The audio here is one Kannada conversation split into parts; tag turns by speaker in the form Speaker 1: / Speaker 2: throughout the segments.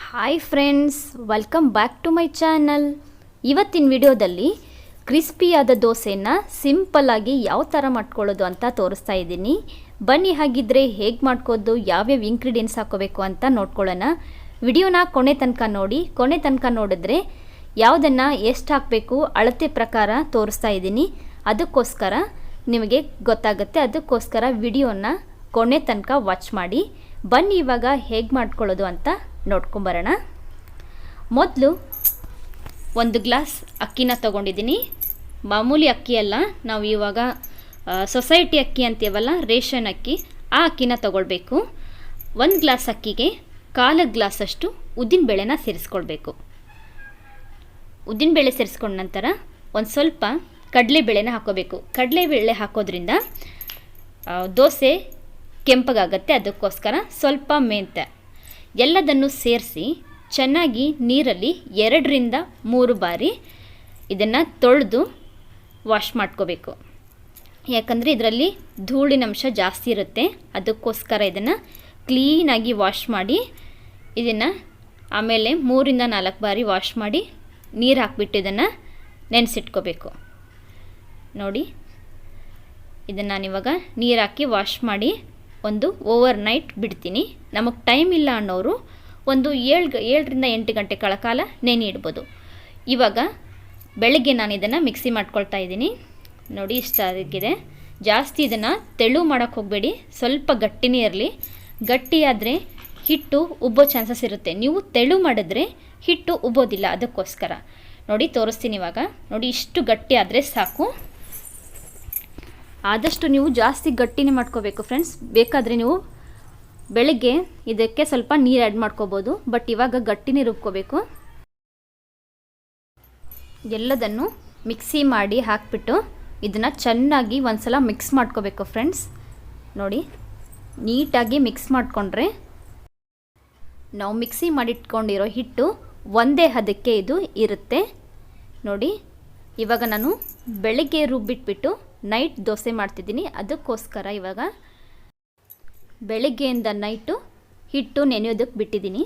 Speaker 1: Hi friends, welcome back to my channel. ಇವತ್ತಿನ ವಿಡಿಯೋದಲ್ಲಿ ಕ್ರಿಸ್ಪಿಯಾದ ದೋಸೆನ ಸಿಂಪಲ್ಲಾಗಿ ಯಾವ ಥರ ಮಾಡ್ಕೊಳ್ಳೋದು ಅಂತ ತೋರಿಸ್ತಾ ಇದ್ದೀನಿ. ಬನ್ನಿ ಹಾಗಿದ್ರೆ ಹೇಗೆ ಮಾಡ್ಕೋದು, ಯಾವ್ಯಾವ ಇಂಗ್ರೀಡಿಯೆಂಟ್ಸ್ ಹಾಕೋಬೇಕು ಅಂತ ನೋಡ್ಕೊಳ್ಳೋಣ. ವಿಡಿಯೋನ ಕೊನೆ ತನಕ ನೋಡಿ. ಕೊನೆ ತನಕ ನೋಡಿದ್ರೆ ಯಾವುದನ್ನು ಎಷ್ಟು ಹಾಕಬೇಕು ಅಳತೆ ಪ್ರಕಾರ ತೋರಿಸ್ತಾ ಇದ್ದೀನಿ. ಅದಕ್ಕೋಸ್ಕರ ನಿಮಗೆ ಗೊತ್ತಾಗುತ್ತೆ. ಅದಕ್ಕೋಸ್ಕರ ವಿಡಿಯೋನ ಕೊನೆ ತನಕ ವಾಚ್ ಮಾಡಿ. ಬನ್ನಿ ಇವಾಗ ಹೇಗೆ ಮಾಡ್ಕೊಳ್ಳೋದು ಅಂತ ನೋಡ್ಕೊಂಬರೋಣ. ಮೊದಲು ಒಂದು ಗ್ಲಾಸ್ ಅಕ್ಕಿನ ತೊಗೊಂಡಿದ್ದೀನಿ. ಮಾಮೂಲಿ ಅಕ್ಕಿ ಅಲ್ಲ, ನಾವು ಇವಾಗ ಸೊಸೈಟಿ ಅಕ್ಕಿ ಅಂತೀವಲ್ಲ, ರೇಷನ್ ಅಕ್ಕಿ, ಆ ಅಕ್ಕಿನ ತೊಗೊಳ್ಬೇಕು. ಒಂದು ಗ್ಲಾಸ್ ಅಕ್ಕಿಗೆ 1/4 ಗ್ಲಾಸಷ್ಟು ಉದ್ದಿನಬೇಳೆನ ಸೇರಿಸ್ಕೊಳ್ಬೇಕು. ಉದ್ದಿನಬೇಳೆ ಸೇರಿಸ್ಕೊಂಡ ನಂತರ ಒಂದು ಸ್ವಲ್ಪ ಕಡಲೆಬೇಳೆನ ಹಾಕೋಬೇಕು. ಕಡಲೆಬೇಳೆ ಹಾಕೋದ್ರಿಂದ ದೋಸೆ ಕೆಂಪಗಾಗತ್ತೆ. ಅದಕ್ಕೋಸ್ಕರ ಸ್ವಲ್ಪ ಮೆಂತ್ಯ ಎಲ್ಲದನ್ನು ಸೇರಿಸಿ ಚೆನ್ನಾಗಿ ನೀರಲ್ಲಿ 2ರಿಂದ 3 ಬಾರಿ ಇದನ್ನು ತೊಳೆದು ವಾಶ್ ಮಾಡ್ಕೋಬೇಕು. ಯಾಕಂದರೆ ಇದರಲ್ಲಿ ಧೂಳಿನಂಶ ಜಾಸ್ತಿ ಇರುತ್ತೆ. ಅದಕ್ಕೋಸ್ಕರ ಇದನ್ನು ಕ್ಲೀನಾಗಿ ವಾಶ್ ಮಾಡಿ ಇದನ್ನು ಆಮೇಲೆ 3ರಿಂದ 4 ಬಾರಿ ವಾಶ್ ಮಾಡಿ ನೀರು ಹಾಕ್ಬಿಟ್ಟು ಇದನ್ನು ನೆನೆಸಿಟ್ಕೋಬೇಕು. ನೋಡಿ, ಇದನ್ನು ನಾನಿವಾಗ ನೀರು ಹಾಕಿ ವಾಶ್ ಮಾಡಿ ಒಂದು ಓವರ್ ನೈಟ್ ಬಿಡ್ತೀನಿ. ನಮಗೆ ಟೈಮ್ ಇಲ್ಲ ಅನ್ನೋರು ಒಂದು 7ರಿಂದ 8 ಗಂಟೆ ಕಾಲ ನೆನೆ ಇಡ್ಬೋದು. ಇವಾಗ ಬೆಳಗ್ಗೆ ನಾನು ಇದನ್ನು ಮಿಕ್ಸಿ ಮಾಡ್ಕೊಳ್ತಾ ಇದ್ದೀನಿ. ನೋಡಿ, ಇಷ್ಟ ಆಗಿದೆ. ಜಾಸ್ತಿ ಇದನ್ನು ತೆಳು ಮಾಡೋಕ್ಕೆ ಹೋಗಬೇಡಿ, ಸ್ವಲ್ಪ ಗಟ್ಟಿನೇ ಇರಲಿ. ಗಟ್ಟಿಯಾದರೆ ಹಿಟ್ಟು ಉಬ್ಬೋ ಚಾನ್ಸಸ್ ಇರುತ್ತೆ. ನೀವು ತೆಳು ಮಾಡಿದ್ರೆ ಹಿಟ್ಟು ಉಬ್ಬೋದಿಲ್ಲ. ಅದಕ್ಕೋಸ್ಕರ ನೋಡಿ ತೋರಿಸ್ತೀನಿ ಇವಾಗ. ನೋಡಿ, ಇಷ್ಟು ಗಟ್ಟಿ ಆದರೆ ಸಾಕು. ಆದಷ್ಟು ನೀವು ಜಾಸ್ತಿ ಗಟ್ಟಿನೇ ಮಾಡ್ಕೋಬೇಕು ಫ್ರೆಂಡ್ಸ್. ಬೇಕಾದರೆ ನೀವು ಬೆಳಗ್ಗೆ ಇದಕ್ಕೆ ಸ್ವಲ್ಪ ನೀರು ಆ್ಯಡ್ ಮಾಡ್ಕೋಬೋದು, ಬಟ್ ಇವಾಗ ಗಟ್ಟಿನೇ ರುಬ್ಕೋಬೇಕು. ಎಲ್ಲದನ್ನು ಮಿಕ್ಸಿ ಮಾಡಿ ಹಾಕಿಬಿಟ್ಟು ಇದನ್ನು ಚೆನ್ನಾಗಿ ಒಂದು ಸಲ ಮಿಕ್ಸ್ ಮಾಡ್ಕೋಬೇಕು ಫ್ರೆಂಡ್ಸ್. ನೋಡಿ, ನೀಟಾಗಿ ಮಿಕ್ಸ್ ಮಾಡಿಕೊಂಡ್ರೆ ನಾವು ಮಿಕ್ಸಿ ಮಾಡಿಟ್ಕೊಂಡಿರೋ ಹಿಟ್ಟು ಒಂದೇ ಹದಕ್ಕೆ ಇದು ಇರುತ್ತೆ. ನೋಡಿ, ಇವಾಗ ನಾನು ಬೆಳಗ್ಗೆ ರುಬ್ಬಿಟ್ಬಿಟ್ಟು ನೈಟ್ ದೋಸೆ ಮಾಡ್ತಿದ್ದೀನಿ. ಅದಕ್ಕೋಸ್ಕರ ಇವಾಗ ಬೆಳಗ್ಗೆಯಿಂದ ನೈಟು ಹಿಟ್ಟು ನೆನೆಯೋದಕ್ಕೆ ಬಿಟ್ಟಿದ್ದೀನಿ.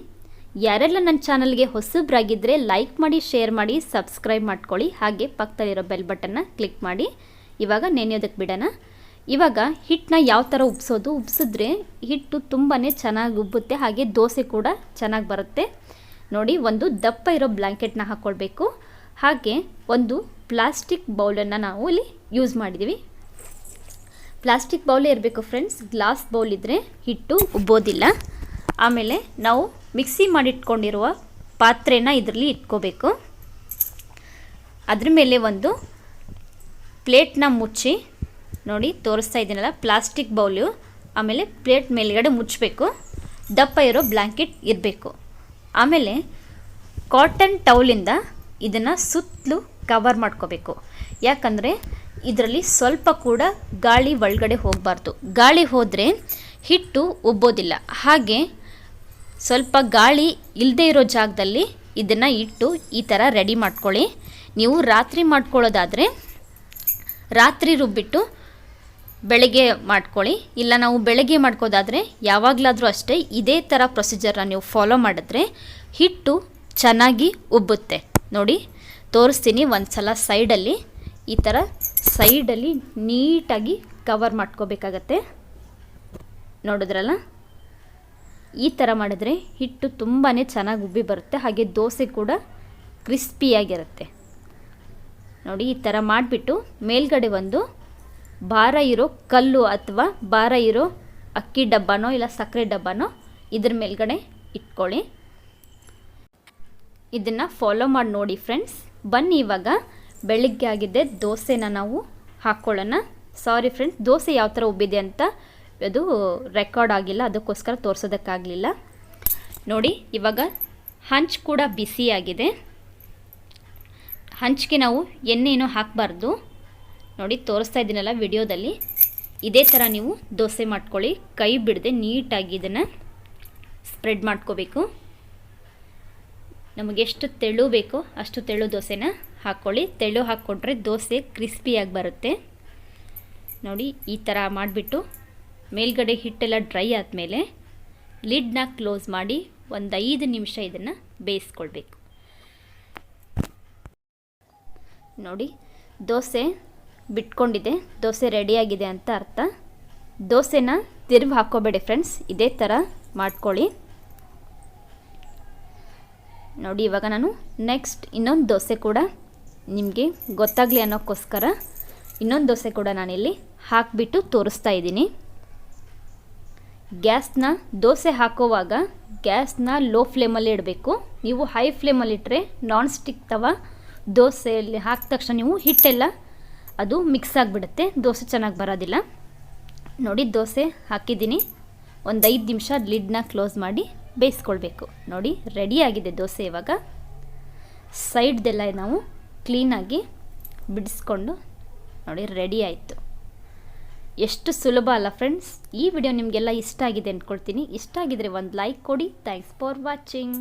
Speaker 1: ಯಾರೆಲ್ಲ ನನ್ನ ಚಾನಲ್ಗೆ ಹೊಸಬ್ರಾಗಿದ್ದರೆ ಲೈಕ್ ಮಾಡಿ, ಶೇರ್ ಮಾಡಿ, ಸಬ್ಸ್ಕ್ರೈಬ್ ಮಾಡ್ಕೊಳ್ಳಿ. ಹಾಗೆ ಪಕ್ಕದಲ್ಲಿರೋ ಬೆಲ್ ಬಟನ್ನ ಕ್ಲಿಕ್ ಮಾಡಿ. ಇವಾಗ ನೆನೆಯೋದಕ್ಕೆ ಬಿಡೋಣ. ಇವಾಗ ಹಿಟ್ಟನ್ನ ಯಾವ ಥರ ಉಬ್ಸಿದ್ರೆ ಹಿಟ್ಟು ತುಂಬಾ ಚೆನ್ನಾಗಿ ಉಬ್ಬುತ್ತೆ, ಹಾಗೆ ದೋಸೆ ಕೂಡ ಚೆನ್ನಾಗಿ ಬರುತ್ತೆ. ನೋಡಿ, ಒಂದು ದಪ್ಪ ಇರೋ ಬ್ಲ್ಯಾಂಕೆಟ್ನ ಹಾಕ್ಕೊಳ್ಬೇಕು. ಹಾಗೆ ಒಂದು ಪ್ಲಾಸ್ಟಿಕ್ ಬೌಲನ್ನು ನಾವು ಇಲ್ಲಿ ಯೂಸ್ ಮಾಡಿದ್ದೀವಿ. ಪ್ಲಾಸ್ಟಿಕ್ ಬೌಲೇ ಇರಬೇಕು ಫ್ರೆಂಡ್ಸ್. ಗ್ಲಾಸ್ ಬೌಲ್ ಇದ್ದರೆ ಹಿಟ್ಟು ಉಬ್ಬೋದಿಲ್ಲ. ಆಮೇಲೆ ನಾವು ಮಿಕ್ಸಿ ಮಾಡಿಟ್ಕೊಂಡಿರುವ ಪಾತ್ರೆನ ಇದರಲ್ಲಿ ಇಟ್ಕೋಬೇಕು. ಅದ್ರ ಮೇಲೆ ಒಂದು ಪ್ಲೇಟ್ನ ಮುಚ್ಚಿ, ನೋಡಿ ತೋರಿಸ್ತಾ ಇದ್ದೀನಲ್ಲ, ಪ್ಲಾಸ್ಟಿಕ್ ಬೌಲು, ಆಮೇಲೆ ಪ್ಲೇಟ್ ಮೇಲ್ಗಡೆ ಮುಚ್ಚಬೇಕು. ದಪ್ಪ ಇರೋ ಬ್ಲ್ಯಾಂಕೆಟ್ ಇರಬೇಕು. ಆಮೇಲೆ ಕಾಟನ್ ಟೌಲಿಂದ ಇದನ್ನು ಸುತ್ತಲೂ ಕವರ್ ಮಾಡ್ಕೋಬೇಕು. ಯಾಕಂದರೆ ಇದರಲ್ಲಿ ಸ್ವಲ್ಪ ಕೂಡ ಗಾಳಿ ಒಳಗಡೆ ಹೋಗಬಾರ್ದು. ಗಾಳಿ ಹೋದರೆ ಹಿಟ್ಟು ಉಬ್ಬೋದಿಲ್ಲ. ಹಾಗೆ ಸ್ವಲ್ಪ ಗಾಳಿ ಇಲ್ಲದೆ ಇರೋ ಜಾಗದಲ್ಲಿ ಇದನ್ನು ಇಟ್ಟು ಈ ಥರ ರೆಡಿ ಮಾಡ್ಕೊಳ್ಳಿ. ನೀವು ರಾತ್ರಿ ಮಾಡ್ಕೊಳ್ಳೋದಾದರೆ ರಾತ್ರಿ ರುಬ್ಬಿಟ್ಟು ಬೆಳಗ್ಗೆ ಮಾಡ್ಕೊಳ್ಳಿ. ಇಲ್ಲ ನಾವು ಬೆಳಗ್ಗೆ ಮಾಡ್ಕೋದಾದರೆ ಯಾವಾಗಲಾದರೂ ಅಷ್ಟೇ ಇದೇ ಥರ ಪ್ರೊಸೀಜರ್ನ ನೀವು ಫಾಲೋ ಮಾಡಿದ್ರೆ ಹಿಟ್ಟು ಚೆನ್ನಾಗಿ ಉಬ್ಬುತ್ತೆ. ನೋಡಿ ತೋರಿಸ್ತೀನಿ. ಒಂದು ಸಲ ಸೈಡಲ್ಲಿ ಈ ಥರ ಸೈಡಲ್ಲಿ ನೀಟಾಗಿ ಕವರ್ ಮಾಡ್ಕೋಬೇಕಾಗತ್ತೆ. ನೋಡಿದ್ರಲ್ಲ, ಈ ಥರ ಮಾಡಿದ್ರೆ ಹಿಟ್ಟು ತುಂಬಾ ಚೆನ್ನಾಗಿ ಉಬ್ಬಿ ಬರುತ್ತೆ. ಹಾಗೆ ದೋಸೆ ಕೂಡ ಕ್ರಿಸ್ಪಿಯಾಗಿರುತ್ತೆ. ನೋಡಿ, ಈ ಥರ ಮಾಡಿಬಿಟ್ಟು ಮೇಲ್ಗಡೆ ಒಂದು ಭಾರ ಇರೋ ಕಲ್ಲು ಅಥವಾ ಭಾರ ಇರೋ ಅಕ್ಕಿ ಡಬ್ಬನೋ ಇಲ್ಲ ಸಕ್ಕರೆ ಡಬ್ಬನೋ ಇದ್ರ ಮೇಲ್ಗಡೆ ಇಟ್ಕೊಳ್ಳಿ. ಇದನ್ನು ಫಾಲೋ ಮಾಡಿ ನೋಡಿ ಫ್ರೆಂಡ್ಸ್. ಬನ್ನಿ ಇವಾಗ ಬೆಳಗ್ಗೆ ಆಗಿದ್ದೆ ದೋಸೆನ ನಾವು ಹಾಕ್ಕೊಳ್ಳೋಣ. ಸಾರಿ ಫ್ರೆಂಡ್ಸ್, ದೋಸೆ ಯಾವ ಥರ ಉಬ್ಬಿದೆ ಅಂತ ಅದು ರೆಕಾರ್ಡ್ ಆಗಿಲ್ಲ, ಅದಕ್ಕೋಸ್ಕರ ತೋರಿಸೋದಕ್ಕಾಗಲಿಲ್ಲ. ನೋಡಿ, ಇವಾಗ ಹಂಚು ಕೂಡ ಬಿಸಿಯಾಗಿದೆ. ಹಂಚಿಗೆ ನಾವು ಎಣ್ಣೆನೂ ಹಾಕಬಾರ್ದು. ನೋಡಿ ತೋರಿಸ್ತಾ ಇದ್ದೀನಲ್ಲ ವಿಡಿಯೋದಲ್ಲಿ, ಇದೇ ಥರ ನೀವು ದೋಸೆ ಮಾಡ್ಕೊಳ್ಳಿ. ಕೈ ಬಿಡದೆ ನೀಟಾಗಿ ಇದನ್ನು ಸ್ಪ್ರೆಡ್ ಮಾಡ್ಕೋಬೇಕು. ನಮಗೆಷ್ಟು ತೆಳು ಬೇಕೋ ಅಷ್ಟು ತೆಳು ದೋಸೆನ ಹಾಕ್ಕೊಳ್ಳಿ. ತೆಳು ಹಾಕ್ಕೊಂಡ್ರೆ ದೋಸೆ ಕ್ರಿಸ್ಪಿಯಾಗಿ ಬರುತ್ತೆ. ನೋಡಿ, ಈ ಥರ ಮಾಡಿಬಿಟ್ಟು ಮೇಲ್ಗಡೆ ಹಿಟ್ಟೆಲ್ಲ ಡ್ರೈ ಆದಮೇಲೆ ಲಿಡ್ನ ಕ್ಲೋಸ್ ಮಾಡಿ ಒಂದು 5 ನಿಮಿಷ ಇದನ್ನು ಬೇಯಿಸ್ಕೊಳ್ಬೇಕು. ನೋಡಿ ದೋಸೆ ಬಿಟ್ಕೊಂಡಿದೆ, ದೋಸೆ ರೆಡಿಯಾಗಿದೆ ಅಂತ ಅರ್ಥ. ದೋಸೆನ ತಿರುವಿ ಹಾಕ್ಕೋಬೇಡಿ ಫ್ರೆಂಡ್ಸ್, ಇದೇ ಥರ ಮಾಡ್ಕೊಳ್ಳಿ. ನೋಡಿ ಇವಾಗ ನಾನು ನೆಕ್ಸ್ಟ್ ಇನ್ನೊಂದು ದೋಸೆ ಕೂಡ ನಿಮಗೆ ಗೊತ್ತಾಗಲಿ ಅನ್ನೋಕ್ಕೋಸ್ಕರ ಇನ್ನೊಂದು ದೋಸೆ ಕೂಡ ನಾನಿಲ್ಲಿ ಹಾಕಿಬಿಟ್ಟು ತೋರಿಸ್ತಾ ಇದ್ದೀನಿ. ಗ್ಯಾಸ್ನ ದೋಸೆ ಹಾಕೋವಾಗ ಗ್ಯಾಸ್ನ ಲೋ ಫ್ಲೇಮಲ್ಲಿ ಇಡಬೇಕು. ನೀವು ಹೈ ಫ್ಲೇಮಲ್ಲಿಟ್ಟರೆ ನಾನ್ ಸ್ಟಿಕ್ ತವ ದೋಸೆಯಲ್ಲಿ ಹಾಕಿದ ತಕ್ಷಣ ನೀವು ಹಿಟ್ಟೆಲ್ಲ ಅದು ಮಿಕ್ಸ್ ಆಗಿಬಿಡುತ್ತೆ, ದೋಸೆ ಚೆನ್ನಾಗಿ ಬರೋದಿಲ್ಲ. ನೋಡಿ ದೋಸೆ ಹಾಕಿದ್ದೀನಿ, ಒಂದು 5 ನಿಮಿಷ ಲಿಡ್ನ ಕ್ಲೋಸ್ ಮಾಡಿ ಬೇಯಿಸ್ಕೊಳ್ಬೇಕು. ನೋಡಿ ರೆಡಿಯಾಗಿದೆ ದೋಸೆ. ಇವಾಗ ಸೈಡ್ದೆಲ್ಲ ನಾವು ಕ್ಲೀನಾಗಿ ಬಿಡಿಸ್ಕೊಂಡು ನೋಡಿ ರೆಡಿ ಆಯಿತು. ಎಷ್ಟು ಸುಲಭ ಅಲ್ಲ ಫ್ರೆಂಡ್ಸ್. ಈ ವಿಡಿಯೋ ನಿಮಗೆಲ್ಲ ಇಷ್ಟ ಆಗಿದೆ ಅಂದ್ಕೊಳ್ತೀನಿ. ಇಷ್ಟ ಆಗಿದರೆ ಒಂದು ಲೈಕ್ ಕೊಡಿ. Thanks for watching.